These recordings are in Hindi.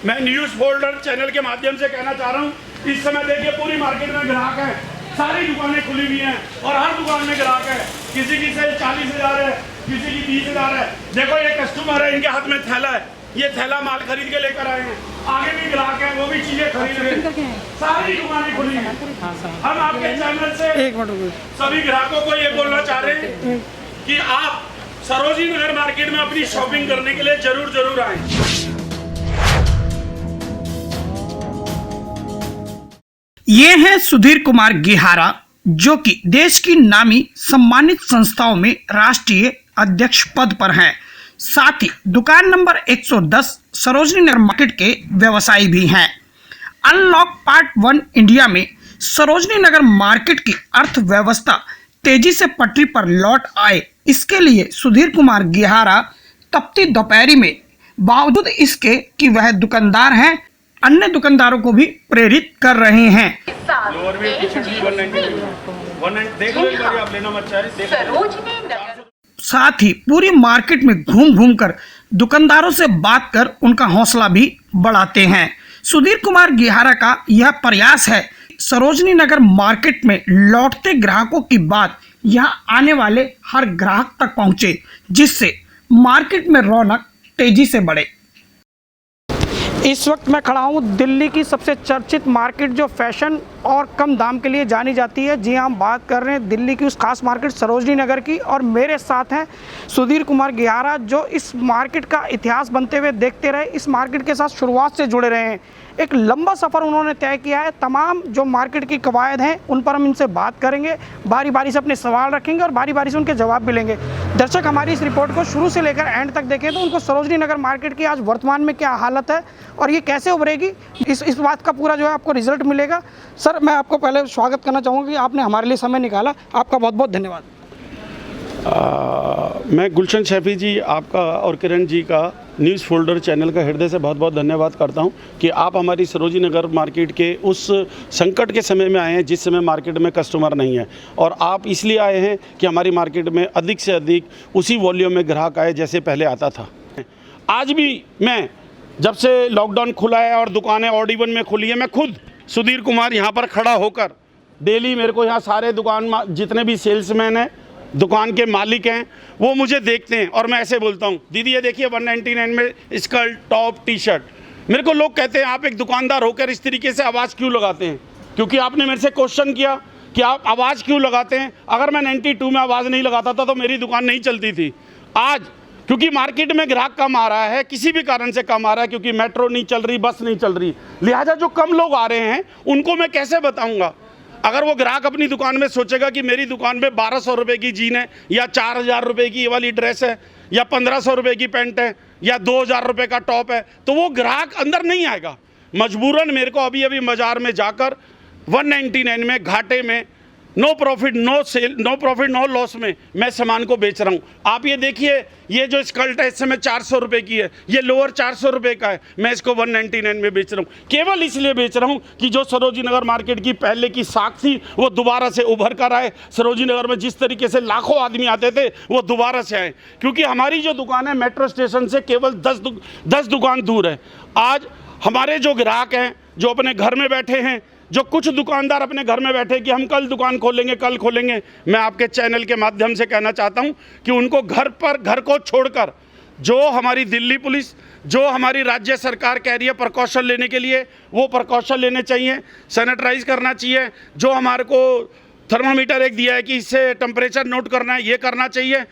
मैं न्यूज़ फोल्डर चैनल के माध्यम से कहना चाह रहा हूँ, इस समय देखिए पूरी मार्केट में ग्राहक है, सारी दुकानें खुली हुई हैं और हर दुकान में ग्राहक है। किसी की सेल 40,000 है, किसी की 20,000 है। देखो ये कस्टमर है, इनके हाथ में थैला है, ये थैला माल खरीद के लेकर आए हैं। आगे भी ग्राहक है, वो भी चीजें खरीद रहे हैं, सारी दुकानें खुली हैं। हम आपके चैनल से सभी ग्राहकों को ये बोलना चाह रहे हैं कि आप सरोजिनी नगर मार्केट में अपनी शॉपिंग करने के लिए जरूर आए। ये हैं सुधीर कुमार गेहारा, जो कि देश की नामी सम्मानित संस्थाओं में राष्ट्रीय अध्यक्ष पद पर हैं। साथ ही दुकान नंबर 110 सरोजिनी नगर मार्केट के व्यवसायी भी हैं। अनलॉक पार्ट 1 इंडिया में सरोजिनी नगर मार्केट की अर्थव्यवस्था तेजी से पटरी पर लौट आए, इसके लिए सुधीर कुमार गेहारा तपती दोपहरी में बावजूद इसके कि वह दुकानदार हैं, अन्य दुकानदारों को भी प्रेरित कर रहे हैं। साथ ही पूरी मार्केट में घूम कर दुकानदारों से बात कर उनका हौसला भी बढ़ाते हैं। सुधीर कुमार गेहारा का यह प्रयास है सरोजिनी नगर मार्केट में लौटते ग्राहकों की बात यहां आने वाले हर ग्राहक तक पहुंचे, जिससे मार्केट में रौनक तेजी से बढ़े। इस वक्त मैं खड़ा हूँ दिल्ली की सबसे चर्चित मार्केट जो फैशन और कम दाम के लिए जानी जाती है। जी हाँ, हम बात कर रहे हैं दिल्ली की उस खास मार्केट सरोजिनी नगर की, और मेरे साथ हैं सुधीर कुमार गेहारा, जो इस मार्केट का इतिहास बनते हुए देखते रहे, इस मार्केट के साथ शुरुआत से जुड़े रहे हैं। एक लंबा सफ़र उन्होंने तय किया है। तमाम जो मार्केट की कवायद हैं उन पर हम इनसे बात करेंगे, बारी बारी से अपने सवाल रखेंगे और बारी बारी से उनके जवाब भी लेंगे। दर्शक हमारी इस रिपोर्ट को शुरू से लेकर एंड तक देखें तो उनको सरोजिनी नगर मार्केट की आज वर्तमान में क्या हालत है और ये कैसे उभरेगी, इस बात का पूरा जो है आपको रिजल्ट मिलेगा। सर, मैं आपको पहले स्वागत करना चाहूँगा कि आपने हमारे लिए समय निकाला, आपका बहुत बहुत धन्यवाद। मैं गुलशन शैफी जी आपका और किरण जी का न्यूज़ फोल्डर चैनल का हृदय से बहुत बहुत धन्यवाद करता हूं कि आप हमारी सरोजिनी नगर मार्केट के उस संकट के समय में आए हैं जिस समय मार्केट में कस्टमर नहीं है, और आप इसलिए आए हैं कि हमारी मार्केट में अधिक से अधिक उसी वॉल्यूम में ग्राहक आए जैसे पहले आता था। आज भी मैं जब से लॉकडाउन खुला है और दुकानें ऑड इवन में खुली है, मैं खुद सुधीर कुमार यहाँ पर खड़ा होकर डेली मेरे को यहाँ सारे दुकान जितने भी सेल्समैन हैं, दुकान के मालिक हैं, वो मुझे देखते हैं और मैं ऐसे बोलता हूँ, दीदी ये देखिए 199 में स्कर्ट, टॉप, टी शर्ट। मेरे को लोग कहते हैं आप एक दुकानदार होकर इस तरीके से आवाज़ क्यों लगाते हैं, क्योंकि आपने मेरे से क्वेश्चन किया कि आप आवाज़ क्यों लगाते हैं। अगर मैं 92 में आवाज़ नहीं लगाता था तो मेरी दुकान नहीं चलती थी। आज क्योंकि मार्केट में ग्राहक कम आ रहा है, किसी भी कारण से कम आ रहा है, क्योंकि मेट्रो नहीं चल रही, बस नहीं चल रही, लिहाजा जो कम लोग आ रहे हैं उनको मैं कैसे बताऊँगा। अगर वो ग्राहक अपनी दुकान में सोचेगा कि मेरी दुकान में 1200 रुपये की जीन है, या 4000 रुपये की ये वाली ड्रेस है, या 1500 रुपये की पैंट है, या 2000 रुपये का टॉप है, तो वो ग्राहक अंदर नहीं आएगा। मजबूरन मेरे को अभी बाज़ार में जाकर 199 में घाटे में no profit no sale, no profit no loss में मैं सामान को बेच रहा हूँ। आप ये देखिए, ये जो स्कर्ट है इस समय 400 रुपये की है, ये लोअर 400 रुपये का है, मैं इसको 199 में बेच रहा हूँ। केवल इसलिए बेच रहा हूँ कि जो सरोजिनी नगर मार्केट की पहले की साख थी वो दोबारा से उभर कर आए। सरोजिनी नगर में जिस तरीके से लाखों आदमी आते थे वो दोबारा से आए, क्योंकि हमारी जो दुकान है मेट्रो स्टेशन से केवल 10 दुकान दूर है। आज हमारे जो ग्राहक हैं, जो अपने घर में बैठे हैं, जो कुछ दुकानदार अपने घर में बैठे कि हम कल दुकान खोलेंगे, कल खोलेंगे, मैं आपके चैनल के माध्यम से कहना चाहता हूं कि उनको घर को छोड़कर जो हमारी दिल्ली पुलिस, जो हमारी राज्य सरकार कह रही है प्रिकॉशन लेने के लिए, वो प्रिकॉशन लेने चाहिए। सैनिटाइज करना चाहिए। जो हमारे को थर्मामीटर एक दिया है कि इससे टेम्परेचर नोट करना है, ये करना चाहिए।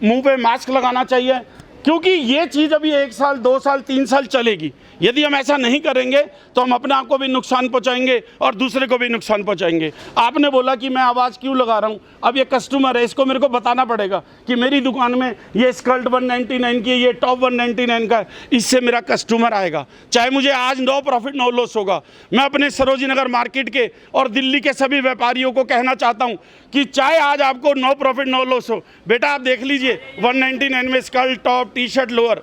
मुंह पे मास्क लगाना चाहिए, क्योंकि ये चीज़ अभी 1 साल 2 साल 3 साल चलेगी। यदि हम ऐसा नहीं करेंगे तो हम अपने आप को भी नुकसान पहुंचाएंगे और दूसरे को भी नुकसान पहुंचाएंगे। आपने बोला कि मैं आवाज़ क्यों लगा रहा हूं, अब ये कस्टमर है, इसको मेरे को बताना पड़ेगा कि मेरी दुकान में ये स्कर्ट 199 की, ये टॉप 199 का है, इससे मेरा कस्टमर आएगा। चाहे मुझे आज नो प्रॉफिट नो लॉस होगा। मैं अपने सरोजिनी नगर मार्केट के और दिल्ली के सभी व्यापारियों को कहना चाहता हूँ कि चाहे आज आपको नो प्रॉफिट नो लॉस हो, बेटा आप देख लीजिए 199 में skirt, top, T shirt, lower.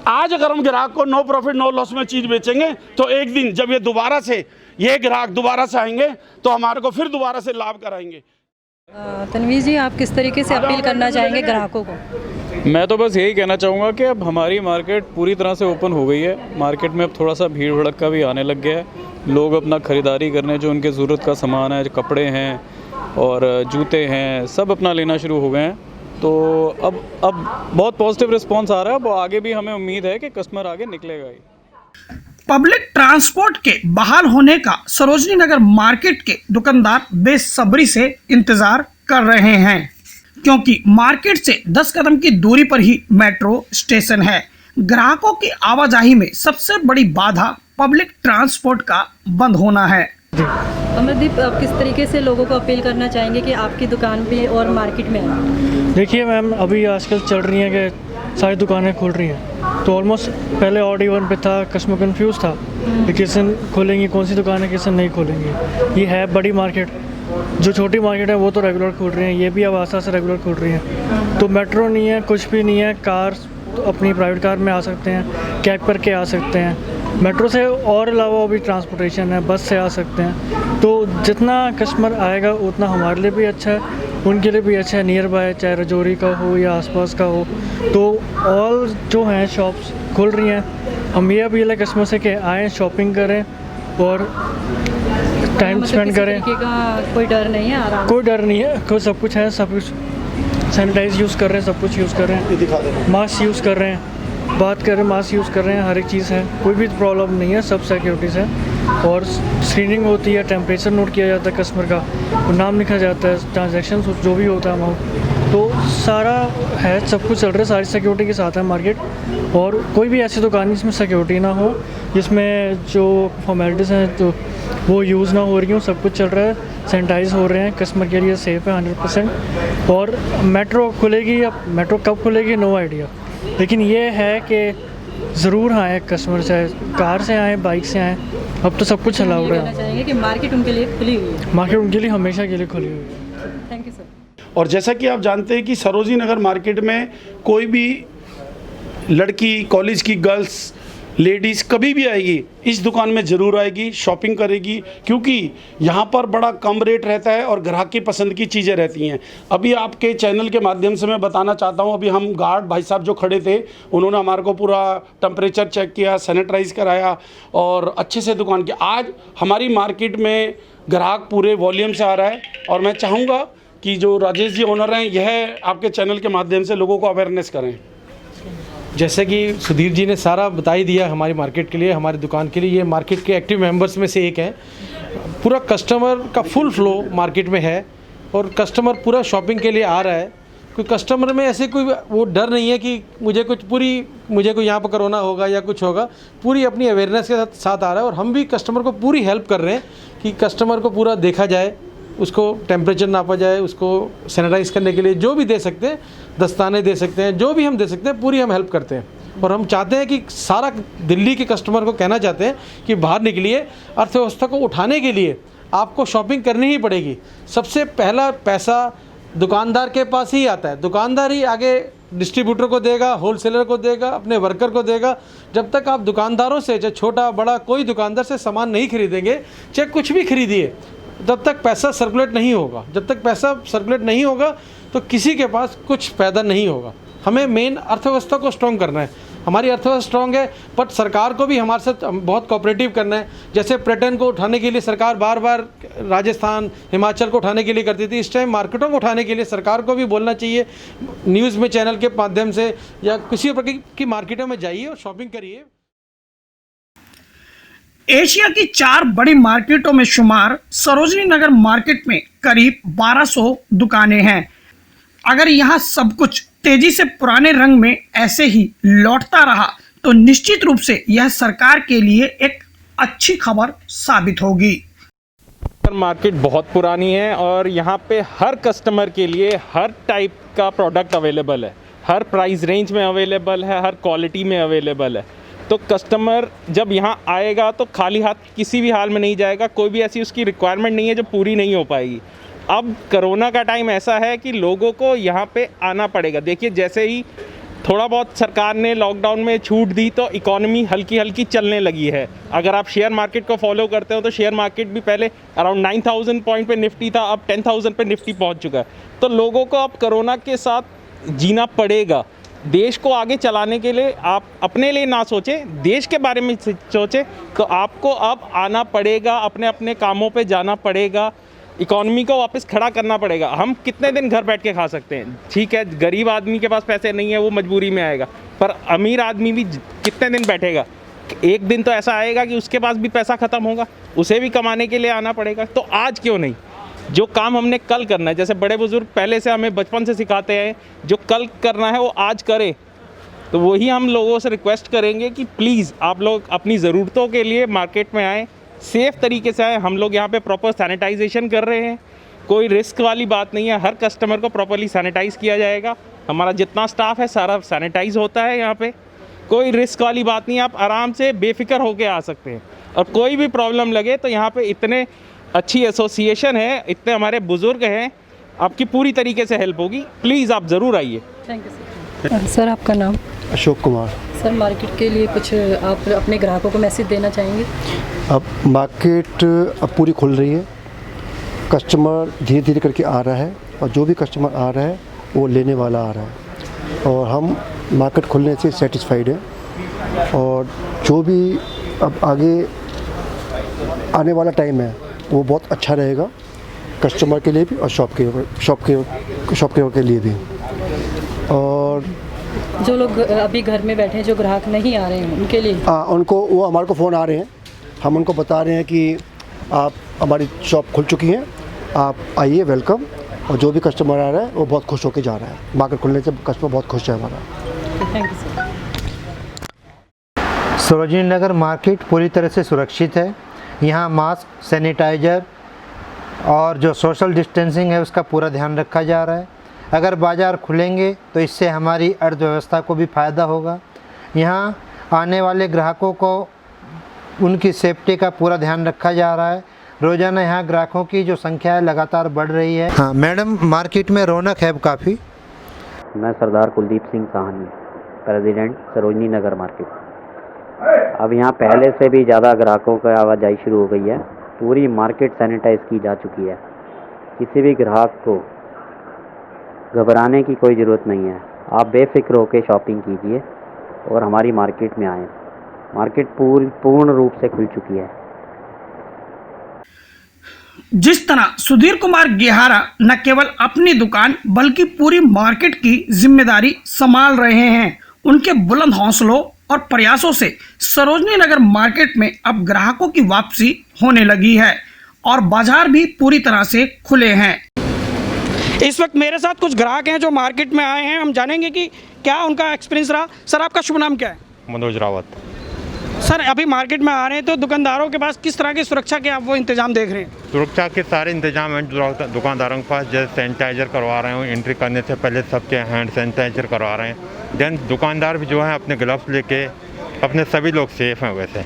आज अगर हम ग्राहक को नो प्रॉफिट नो लॉस में चीज़ बेचेंगे तो एक दिन जब ये ग्राहक दोबारा से आएंगे तो हमारे को फिर दोबारा से लाभ कराएंगे। तनवीर जी, आप किस तरीके से अपील करना चाहेंगे ग्राहकों को? मैं तो बस यही कहना चाहूँगा कि अब हमारी मार्केट पूरी तरह से ओपन हो गई है। मार्केट में अब थोड़ा सा भीड़ भड़का भी आने लग गया है। लोग अपना ख़रीदारी करने, जो उनके ज़रूरत का सामान है, जो कपड़े हैं और जूते हैं, सब अपना लेना शुरू हो गए हैं। तो अब बहुत पॉजिटिव रिस्पांस आ रहा है। अब आगे भी हमें उम्मीद है कि कस्टमर आगे निकलेगा ही। पब्लिक ट्रांसपोर्ट के बहाल होने का सरोजनी नगर मार्केट के दुकानदार बेसब्री से इंतजार कर रहे हैं, क्योंकि मार्केट से 10 कदम की दूरी पर ही मेट्रो स्टेशन है। ग्राहकों की आवाजाही में सबसे बड़ी बाधा पब्लिक ट्रांसपोर्ट का बंद होना है। अमरदीप, आप किस तरीके से लोगों को अपील करना चाहेंगे कि आपकी दुकान पे और मार्केट में आए? देखिए मैम, अभी आजकल चल रही हैं कि सारी दुकानें खुल रही हैं, तो ऑलमोस्ट पहले ऑड इवन पे था, कस्टमर कंफ्यूज था कि किस दिन खोलेंगी, कौन सी दुकान है, किस दिन नहीं खोलेंगी। ये है बड़ी मार्केट, जो छोटी मार्केट है वो तो रेगुलर खुल रही हैं, ये भी अब आस्ते आस्ते रेगुलर खुल रही हैं। तो मेट्रो नहीं है, कुछ भी नहीं है, कार तो अपनी प्राइवेट कार में आ सकते हैं, कैब करके आ सकते हैं। मेट्रो से और अलावा भी ट्रांसपोर्टेशन है, बस से आ सकते हैं। तो जितना कस्टमर आएगा उतना हमारे लिए भी अच्छा है, उनके लिए भी अच्छा है। नियर बाय, चाहे रजौरी का हो या आसपास का हो, तो ऑल जो हैं शॉप्स खुल रही हैं। हम ये अपील है कस्टमर से कि आएँ, शॉपिंग करें और टाइम स्पेंड करें। किसी तरीके का कोई डर नहीं है, आराम कोई डर नहीं है, कोई सब कुछ है, सब कुछ सैनिटाइज यूज़ कर रहे हैं, सब कुछ यूज़ कर रहे हैं, मास्क यूज़ कर रहे हैं, बात कर रहे हैं, मास्क यूज़ कर रहे हैं, हर एक चीज़ है, कोई भी प्रॉब्लम नहीं है, सब सिक्योरिटीज़ है। और स्क्रीनिंग होती है, टेम्परेचर नोट किया जाता है कस्टमर का, नाम लिखा जाता है, ट्रांजैक्शन जो भी होता है अमाउंट, तो सारा है, सब कुछ चल रहा है, सारी सिक्योरिटी के साथ है मार्केट। और कोई भी ऐसी दुकान जिसमें सिक्योरिटी ना हो, जिसमें जो फॉर्मेलिटीज़ हैं तो वो यूज़ ना हो रही हो, सब कुछ चल रहा है, सैनिटाइज हो रहे हैं, कस्टमर के लिए सेफ़ है 100%। और मेट्रो खुलेगी, अब मेट्रो कब खुलेगी नो आइडिया, लेकिन ये है कि ज़रूर आए कस्टमर, चाहे कार से आएँ, बाइक से आएँ, अब तो सब कुछ अलाउड कहना है। चाहेंगे कि मार्केट उनके लिए खुली हुई है। मार्केट उनके लिए हमेशा के लिए खुली हुई है। Thank you sir. और जैसा कि आप जानते हैं कि सरोजनी नगर मार्केट में कोई भी लड़की, कॉलेज की गर्ल्स, लेडीज़ कभी भी आएगी, इस दुकान में ज़रूर आएगी, शॉपिंग करेगी, क्योंकि यहाँ पर बड़ा कम रेट रहता है और ग्राहक की पसंद की चीज़ें रहती हैं। अभी आपके चैनल के माध्यम से मैं बताना चाहता हूँ, अभी हम गार्ड भाई साहब जो खड़े थे, उन्होंने हमारे को पूरा टेम्परेचर चेक किया, सैनिटाइज कराया और अच्छे से दुकान की। आज हमारी मार्केट में ग्राहक पूरे वॉल्यूम से आ रहा है और मैं चाहूँगा कि जो राजेश जी ओनर हैं, यह आपके चैनल के माध्यम से लोगों को अवेयरनेस करें। जैसे कि सुधीर जी ने सारा बता ही दिया हमारी मार्केट के लिए, हमारी दुकान के लिए। ये मार्केट के एक्टिव मेंबर्स में से एक है। पूरा कस्टमर का फुल फ्लो मार्केट में है और कस्टमर पूरा शॉपिंग के लिए आ रहा है। कोई कस्टमर में ऐसे कोई वो डर नहीं है कि मुझे कोई यहाँ पर कोरोना होगा या कुछ होगा। पूरी अपनी अवेयरनेस के साथ आ रहा है और हम भी कस्टमर को पूरी हेल्प कर रहे हैं कि कस्टमर को पूरा देखा जाए, उसको टेम्परेचर नापा जाए, उसको सैनिटाइज करने के लिए जो भी दे सकते हैं, दस्ताने दे सकते हैं, जो भी हम दे सकते हैं, पूरी हम हेल्प करते हैं। और हम चाहते हैं कि सारा दिल्ली के कस्टमर को कहना चाहते हैं कि बाहर निकलिए, अर्थव्यवस्था को उठाने के लिए आपको शॉपिंग करनी ही पड़ेगी। सबसे पहला पैसा दुकानदार के पास ही आता है, दुकानदार ही आगे डिस्ट्रीब्यूटर को देगा, होलसेलर को देगा, अपने वर्कर को देगा। जब तक आप दुकानदारों से, चाहे छोटा बड़ा कोई दुकानदार से सामान नहीं खरीदेंगे, चाहे कुछ भी खरीदिए, तब तक पैसा सर्कुलेट नहीं होगा। जब तक पैसा सर्कुलेट नहीं होगा तो किसी के पास कुछ पैदा नहीं होगा। हमें मेन अर्थव्यवस्था को स्ट्रॉन्ग करना है। हमारी अर्थव्यवस्था स्ट्रॉन्ग है, बट सरकार को भी हमारे साथ बहुत कोऑपरेटिव करना है। जैसे पर्यटन को उठाने के लिए सरकार बार बार राजस्थान, हिमाचल को उठाने के लिए करती थी, इस टाइम मार्केटों को उठाने के लिए सरकार को भी बोलना चाहिए, न्यूज़ में, चैनल के माध्यम से या किसी प्रकार की मार्केटों में जाइए और शॉपिंग करिए। एशिया की 4 बड़ी मार्केटों में शुमार सरोजनी नगर मार्केट में करीब 1200 दुकानें हैं। अगर यहाँ सब कुछ तेजी से पुराने रंग में ऐसे ही लौटता रहा तो निश्चित रूप से यह सरकार के लिए एक अच्छी खबर साबित होगी। मार्केट बहुत पुरानी है और यहाँ पे हर कस्टमर के लिए हर टाइप का प्रोडक्ट अवेलेबल है, हर प्राइस रेंज में अवेलेबल है, हर क्वालिटी में अवेलेबल है। तो कस्टमर जब यहाँ आएगा तो खाली हाथ किसी भी हाल में नहीं जाएगा। कोई भी ऐसी उसकी रिक्वायरमेंट नहीं है जो पूरी नहीं हो पाएगी। अब कोरोना का टाइम ऐसा है कि लोगों को यहाँ पे आना पड़ेगा। देखिए, जैसे ही थोड़ा बहुत सरकार ने लॉकडाउन में छूट दी तो इकॉनमी हल्की हल्की चलने लगी है। अगर आप शेयर मार्केट को फॉलो करते हो तो शेयर मार्केट भी पहले अराउंड 9000 पॉइंट पे निफ्टी था, अब 10000 पे निफ्टी पहुँच चुका है। तो लोगों को अब कोरोना के साथ जीना पड़ेगा। देश को आगे चलाने के लिए आप अपने लिए ना सोचें, देश के बारे में सोचें, तो आपको अब आना पड़ेगा, अपने अपने कामों पे जाना पड़ेगा, इकॉनमी को वापस खड़ा करना पड़ेगा। हम कितने दिन घर बैठ के खा सकते हैं? ठीक है, गरीब आदमी के पास पैसे नहीं है, वो मजबूरी में आएगा, पर अमीर आदमी भी कितने दिन बैठेगा? एक दिन तो ऐसा आएगा कि उसके पास भी पैसा ख़त्म होगा, उसे भी कमाने के लिए आना पड़ेगा। तो आज क्यों नहीं, जो काम हमने कल करना है, जैसे बड़े बुजुर्ग पहले से हमें बचपन से सिखाते हैं, जो कल करना है वो आज करें। तो वही हम लोगों से रिक्वेस्ट करेंगे कि प्लीज़ आप लोग अपनी ज़रूरतों के लिए मार्केट में आएँ, सेफ़ तरीके से आएँ। हम लोग यहाँ पे प्रॉपर सैनिटाइजेशन कर रहे हैं, कोई रिस्क वाली बात नहीं है, हर कस्टमर को प्रॉपरली सैनिटाइज़ किया जाएगा। हमारा जितना स्टाफ है सारा सैनिटाइज होता है यहाँ पे, कोई रिस्क वाली बात नहीं है, आप आराम से बेफिक्र होके आ सकते हैं। और कोई भी प्रॉब्लम लगे तो यहाँ पे इतने अच्छी एसोसिएशन है, इतने हमारे बुज़ुर्ग हैं, आपकी पूरी तरीके से हेल्प होगी। प्लीज़ आप ज़रूर आइए। Thank you sir. सर आपका नाम? अशोक कुमार। सर मार्केट के लिए कुछ आप अपने ग्राहकों को मैसेज देना चाहेंगे? अब मार्केट अब पूरी खुल रही है, कस्टमर धीरे धीरे करके आ रहा है, और जो भी कस्टमर आ रहा है वो लेने वाला आ रहा है, और हम मार्केट खुलने से सेटिस्फाइड हैं। और जो भी अब आगे आने वाला टाइम है वो बहुत अच्छा रहेगा कस्टमर के लिए भी और शॉपकीपर के लिए भी। और जो लोग अभी घर में बैठे हैं, जो ग्राहक नहीं आ रहे हैं, उनके लिए उनको वो हमारे को फ़ोन आ रहे हैं, हम उनको बता रहे हैं कि आप हमारी शॉप खुल चुकी हैं, आप आइए, वेलकम। और जो भी कस्टमर आ रहा है वो बहुत खुश होकर जा रहा है। मार्केट खुलने से कस्टमर बहुत खुश है हमारा। Thank you sir. Sarojini Nagar market पूरी तरह से सुरक्षित है। यहाँ मास्क, सैनिटाइज़र और जो सोशल डिस्टेंसिंग है उसका पूरा ध्यान रखा जा रहा है। अगर बाज़ार खुलेंगे तो इससे हमारी अर्थव्यवस्था को भी फ़ायदा होगा। यहाँ आने वाले ग्राहकों को उनकी सेफ्टी का पूरा ध्यान रखा जा रहा है। रोज़ाना यहाँ ग्राहकों की जो संख्या है लगातार बढ़ रही है। हाँ मैडम, मार्केट में रौनक है काफ़ी। मैं सरदार कुलदीप सिंह साहनी, प्रेसिडेंट सरोजनी नगर मार्केट। अब यहाँ पहले से भी ज़्यादा ग्राहकों का आवाजाही शुरू हो गई है। पूरी मार्केट सैनिटाइज की जा चुकी है। किसी भी ग्राहक को घबराने की कोई ज़रूरत नहीं है। आप बेफिक्र होकर शॉपिंग कीजिए और हमारी मार्केट में आएँ। मार्केट पूर्ण रूप से खुल चुकी है। जिस तरह सुधीर कुमार गेहारा न केवल अपनी दुकान बल्कि पूरी मार्केट की जिम्मेदारी संभाल रहे हैं, उनके बुलंद हौसलों और प्रयासों से सरोजनी नगर मार्केट में अब ग्राहकों की वापसी होने लगी है और बाजार भी पूरी तरह से खुले हैं। इस वक्त मेरे साथ कुछ ग्राहक हैं जो मार्केट में आए हैं। हम जानेंगे कि क्या उनका एक्सपीरियंस रहा। सर आपका शुभ नाम क्या है? मनोज रावत। सर अभी मार्केट में आ रहे हैं तो दुकानदारों के पास किस तरह की सुरक्षा के आप वो इंतजाम देख रहे हैं? सुरक्षा के सारे इंतजाम हैं दुकानदारों के पास। जैसे सैनिटाइजर करवा रहे हैं, एंट्री करने से पहले सबके हैंड सैनिटाइजर करवा रहे हैं। देन दुकानदार भी जो है अपने ग्लव्स लेके, अपने सभी लोग सेफ हैं वैसे।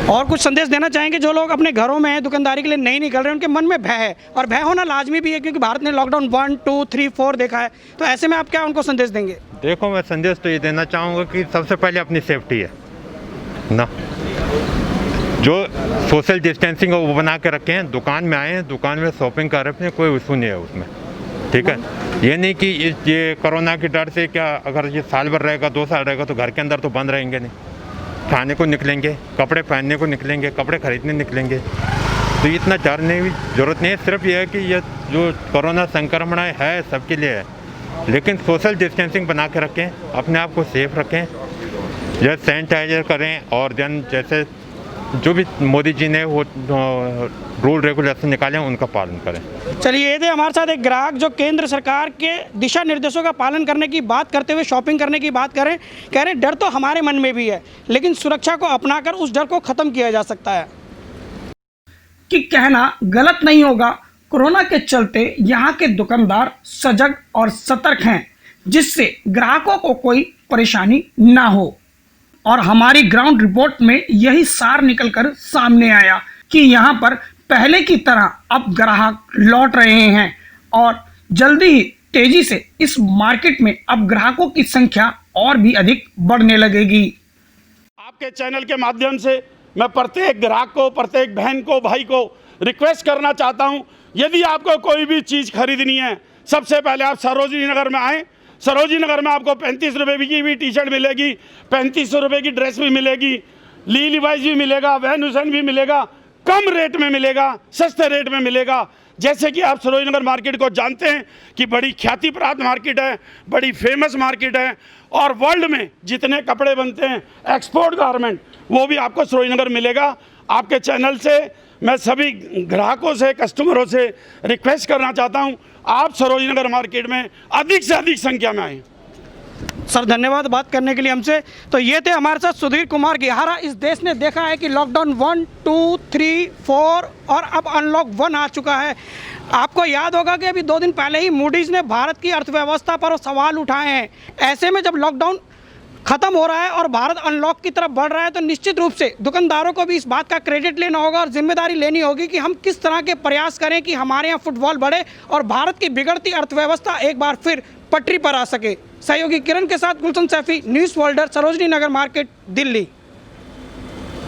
और कुछ संदेश देना चाहेंगे जो लोग अपने घरों में हैं, दुकानदारी के लिए नहीं निकल रहे हैं, उनके मन में भय है, और भय होना लाजमी भी है क्योंकि भारत ने लॉकडाउन 1, 2, 3, 4 देखा है। तो ऐसे में आप क्या उनको संदेश देंगे? देखो, मैं संदेश तो ये देना चाहूँगा कि सबसे पहले अपनी सेफ्टी है ना, जो सोशल डिस्टेंसिंग है वो बना के रखें। दुकान में आए हैं, दुकान में शॉपिंग कर रहे हैं, कोई इशू नहीं है उसमें, ठीक है। ये नहीं कि ये कोरोना के डर से क्या अगर ये साल भर रहेगा, 2 साल रहेगा तो घर के अंदर तो बंद रहेंगे नहीं, खाने को निकलेंगे, कपड़े पहनने को निकलेंगे, कपड़े खरीदने निकलेंगे। तो इतना डरने की ज़रूरत नहीं है। सिर्फ ये है कि ये जो कोरोना संक्रमण है सबके लिए है, लेकिन सोशल डिस्टेंसिंग बना के रखें, अपने आप को सेफ रखें, जैसे सैनिटाइजर करें, और देन जैसे जो भी मोदी जी ने वो रूल रेगुलेशन निकाले हैं उनका पालन करें। चलिए, ये थे हमारे साथ एक ग्राहक जो केंद्र सरकार के दिशा निर्देशों का पालन करने की बात करते हुए शॉपिंग करने की बात करें। कह रहे डर तो हमारे मन में भी है, लेकिन सुरक्षा को अपनाकर उस डर को ख़त्म किया जा सकता है। कि कहना गलत नहीं होगा, कोरोना के चलते यहाँ के दुकानदार सजग और सतर्क हैं, जिससे ग्राहकों को कोई परेशानी ना हो। और हमारी ग्राउंड रिपोर्ट में यही सार निकलकर सामने आया कि यहाँ पर पहले की तरह अब ग्राहक लौट रहे हैं और जल्दी ही तेजी से इस मार्केट में अब ग्राहकों की संख्या और भी अधिक बढ़ने लगेगी। आपके चैनल के माध्यम से मैं प्रत्येक ग्राहक को, प्रत्येक बहन को, भाई को रिक्वेस्ट करना चाहता हूं, यदि आपको कोई भी चीज़ खरीदनी है, सबसे पहले आप सरोजनी नगर में आएँ। सरोजनी नगर में आपको 35 रुपये की भी टी शर्ट मिलेगी, 3500 रुपये की ड्रेस भी मिलेगी, ली लिवाइस भी मिलेगा, वैन हुसैन भी मिलेगा, कम रेट में मिलेगा, सस्ते रेट में मिलेगा। जैसे कि आप सरोजनी नगर मार्केट को जानते हैं कि बड़ी ख्याति प्राप्त मार्केट है, बड़ी फेमस मार्केट है, और वर्ल्ड में जितने कपड़े बनते हैं एक्सपोर्ट गारमेंट, वो भी आपको सरोजनी नगर मिलेगा। आपके चैनल से मैं सभी ग्राहकों से, कस्टमरों से रिक्वेस्ट करना चाहता हूं, आप सरोजनी नगर मार्केट में अधिक से अधिक संख्या में आएँ। सर धन्यवाद बात करने के लिए हमसे। तो ये थे हमारे साथ सुधीर कुमार गेहारा। इस देश ने देखा है कि लॉकडाउन 1, 2, 3, 4 और अब अनलॉक 1 आ चुका है। आपको याद होगा कि अभी 2 दिन पहले ही मूडीज़ ने भारत की अर्थव्यवस्था पर सवाल उठाए हैं। ऐसे में जब लॉकडाउन ख़त्म हो रहा है और भारत अनलॉक की तरफ बढ़ रहा है, तो निश्चित रूप से दुकानदारों को भी इस बात का क्रेडिट लेना होगा और जिम्मेदारी लेनी होगी कि हम किस तरह के प्रयास करें कि हमारे यहाँ फुटबॉल बढ़े और भारत की बिगड़ती अर्थव्यवस्था एक बार फिर पटरी पर आ सके। सहयोगी किरण के साथ गुलशन Saifi, news folder, Sarojini Nagar market, Delhi.